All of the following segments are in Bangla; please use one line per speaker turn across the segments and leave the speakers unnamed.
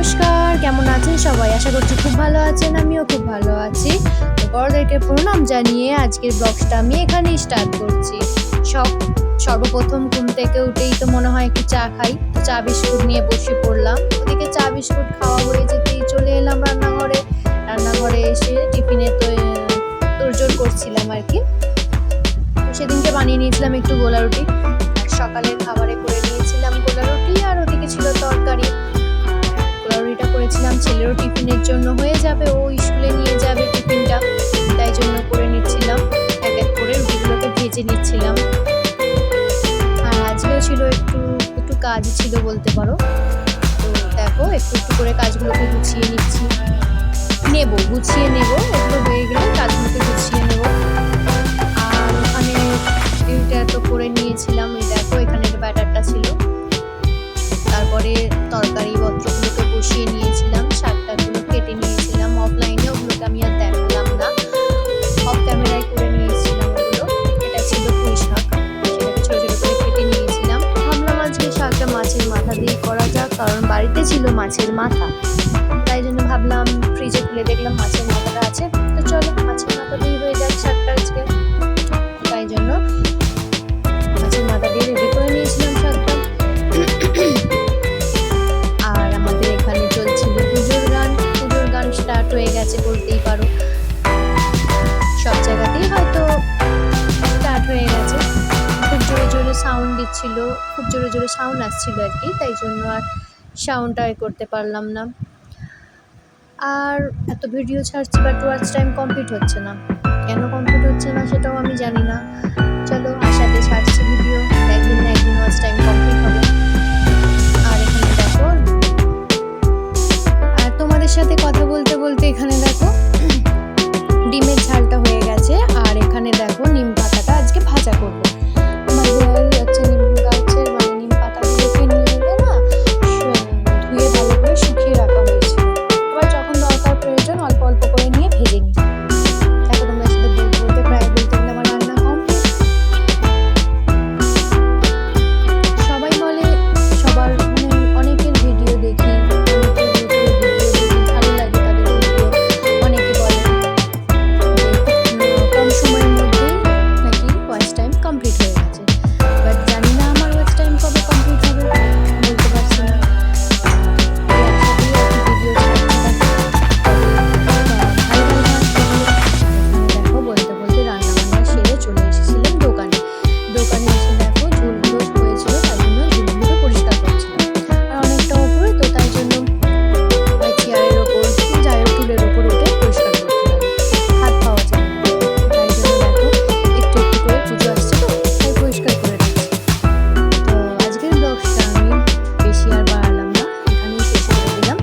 নমস্কার, কেমন আছেন সবাই? আশা করছি খুব ভালো আছেন, আমিও খুব ভালো আছি। তো বড়দেরকে প্রণাম জানিয়ে আজকের ব্লগটা আমি এখানেই স্টার্ট করছি। সর্বপ্রথম ঘুম থেকে উঠেই তো মনে হয় একটু চা খাই, তো চা বিস্কুট নিয়ে বসে পড়লাম। ওদিকে চা বিস্কুট খাওয়া হয়ে যেতেই চলে এলাম রান্নাঘরে এসে টিফিনে তোড়জোড় করছিলাম আর কি। তো সেদিনকে বানিয়ে নিয়েছিলাম একটু গোলা রুটি, আর সকালের খাবারে করে নিয়েছিলাম গোলা রুটি, আর ওদিকে ছিল তরকারি। গোলা রুটিটা করেছিলাম ছেলেরও টিফিনের জন্য হয়ে যাবে, ও স্কুলে নিয়ে যাবে টিফিনটা, তাই জন্য করে নিচ্ছিলাম। এক এক করে রুটিগুলোকে ভেজে নিচ্ছিলাম। আর আজকেও ছিল একটু কাজ ছিল বলতে পারো। তো দেখো একটু করে কাজগুলোকে গুছিয়ে নেব, এগুলো হয়ে গেলে কাজগুলোকে গুছিয়ে নেব। আর ওখানে এটা তো করে নিয়েছিলাম, এই দেখো এখানে ব্যাটারটা ছিল। তারপরে তরকারি পত্রগুলোকে বসিয়ে নিয়েছিলাম, শাকটাগুলো কেটে নিয়েছিলাম। অফলাইনে ওগুলোকে আমি আর দেখালাম না, অফ ক্যামেরায় করে নিয়েছিলাম ওগুলো। এটা ছিল পুঁই শাক, সেটাকে ছোটো ছোটো করে কেটে নিয়েছিলাম। ভাবলাম আজকে শাকটা মাছের মাথা দিয়ে করা যাক, কারণ বাড়িতে ছিল মাছের মাথা, তাই জন্য ভাবলাম ফ্রিজে খুলে দেখলাম মাছের মাথাটা আছে, তো চলো মাছের মাথা দিয়ে হয়ে যাক শাকটা আজকে। তাই জন্য মাছের মাথা দিয়ে রেডি করে নিয়েছিলাম শাকটা। আর আমাদের এখানে চলছিল পুজোর গান স্টার্ট হয়ে গেছে বলতেই পারো। সব জায়গাতেই হয়তো স্টার্ট হয়ে গেছে। খুব জোরে জোরে সাউন্ড দিচ্ছিল, খুব জোরে জোরে সাউন্ড আসছিল আর কি, তাই জন্য আর সাউন্ডটা করতে পারলাম না। আর এত ভিডিও ছাড়ছি, বাট ওয়াচ টাইম কমপ্লিট হচ্ছে না। কেন কমপ্লিট হচ্ছে না সেটাও আমি জানি না। চলো আশাতে ছাড়ছি ভিডিও, একদিন না একদিন ওয়াচ টাইম কমপ্লিট হবে। আর এখানে দেখো, আর তোমাদের সাথে কথা বলতে বলতে এখানে দেখো ডিমের ঝালটা হয়ে গেছে। আর এখানে দেখো নিম পাতাটা আজকে ভাজা করবো। আমাদের হচ্ছে নিম গাছের নিম পাতাগুলোকে নিয়ে এলে না ধুয়ে ভালো করে শুকিয়ে রাখা হয়েছিল। এবার যখন দরকার প্রয়োজন অল্প অল্প করে নিয়ে ভেজে নিই। দেখো তোমরা সাথে বলতে প্রায় বলতে গেলে আমার রান্না কমপ্লিট। সবাই বলে সবার অনেকের ভিডিও দেখি, ভালো লাগে তাদের ভিডিও। অনেকে বলে কম সময়ের মধ্যেই নাকি ওয়াচ টাইম কমপ্লিট হয়ে গেছে, বাট জানি না আমার ওয়াচ টাইম কবে কমপ্লিট হবে, বলতে পারছি না। ভিডিও দেখো বলতে বলতে রান্না সেরে চলে এসেছিলাম দোকানে এসে দেখো ঝুলগুলো হয়েছিল, তাই জন্য ঝুলগুলো পরিষ্কার করছিলাম। আর অনেকটা ওপরে তো, তাই জন্য চেয়ারের ওপর যাই হোক টুলের ওপর উঠে পরিষ্কার করতে হবে, হাত পাওয়া যায় না। তাই জন্য দেখো একটু করে পুজো আসছে তো, তাই পরিষ্কার করে রাখছি। তো আজকের ব্লগটা আমি বেশি আর বাড়ালাম না, এখানেই শেষ করে দিলাম।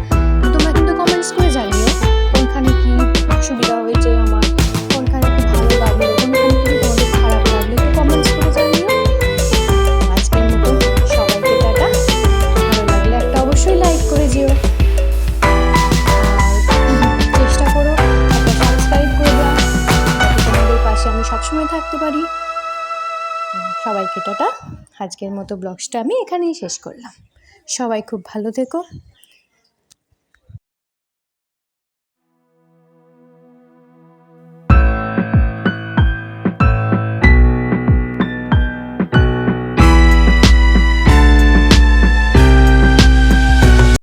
তোমরা কিন্তু কমেন্টস করে জানিও কোনখানে কি সুবিধা হয়েছে আমার, কোনখানে কি ভালো লাগলো, কোনখানে কি তোমাদের খারাপ লাগলো, একটু কমেন্টস করে জানিও। আজকের মতো সবাইকে টাটা। ভালো লাগলে একটা অবশ্যই লাইক করে যেও, আর চেষ্টা করো একটা সাবস্ক্রাইব করে দাও, যাতে তোমাদের পাশে আমি সবসময় থাকতে পারি। সবাইকে টাটা। আজকের মতো ব্লগটা আমি এখানেই শেষ করলাম। সবাই খুব ভালো থেকো।